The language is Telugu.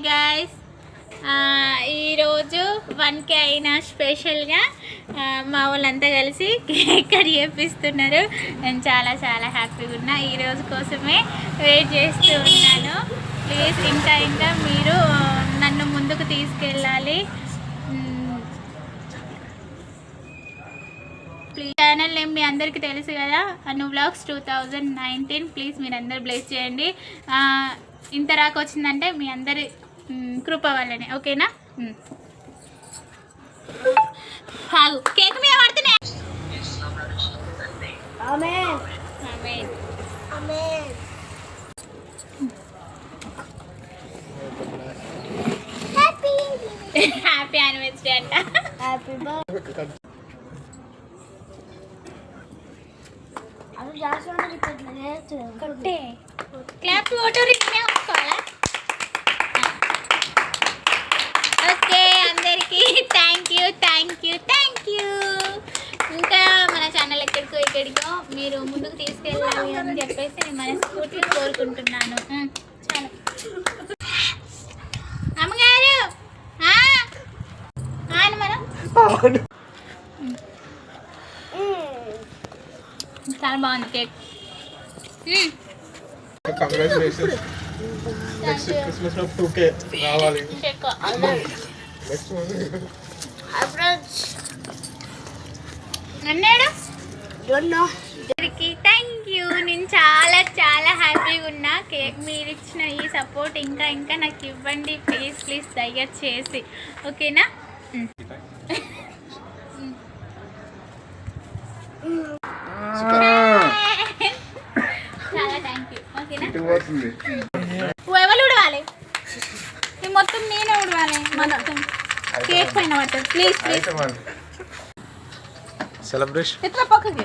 గాయస్, ఈరోజు 1K అయినా స్పెషల్గా మా వాళ్ళంతా కలిసి కేక్ కట్ చేపిస్తున్నారు. నేను చాలా చాలా హ్యాపీగా ఉన్నా. ఈరోజు కోసమే వెయిట్ చేస్తూ ఉన్నాను. ప్లీజ్ ఇంకా మీరు నన్ను ముందుకు తీసుకెళ్ళాలి. ప్లీజ్ ఛానల్ నేమ్ మీ అందరికీ తెలుసు కదా, అను వ్లాగ్స్ 2019. ప్లీజ్ మీరు అందరు బ్లెస్ చేయండి. ఇంత రాక వచ్చిందంటే మీ అందరి కృప వల్లనే, ఓకేనా? కేక్ మీద పడుతున్నాయి. హ్యాపీ యానివర్సరీ అంట. క్లాప్ ఫోటో తీసుకోవాలా? ఓకే, అందరికీ థ్యాంక్ యూ. ఇంకా మన ఛానల్ ఎక్కడికో మీరు ముందుకు తీసుకెళ్ళాలి అని చెప్పేసి నేను మనస్ఫూర్తిగా కోరుకుంటున్నాను. చాలా అమ్మగారు మనం చాలా బాగుంది కేక్. కంగ్రాచులేషన్స్. నెక్స్ట్ క్రిస్మస్ లో 2K రావాలి. అన్నాడు థ్యాంక్ యూ. నేను చాలా చాలా హ్యాపీగా ఉన్నా. కేక్ మీరు ఇచ్చిన ఈ సపోర్ట్ ఇంకా నాకు ఇవ్వండి ప్లీజ్ దయచేసి, ఓకేనా? చాలా థ్యాంక్ యూ, ఓకేనా? ఎవరు ఉడవాలి? మొత్తం నేనే ఉడవాలి. మొత్తం కేక్ పైన పడుతుంది. ప్లీజ్ సెలబ్రేషన్ ఎట్లా పక్కకి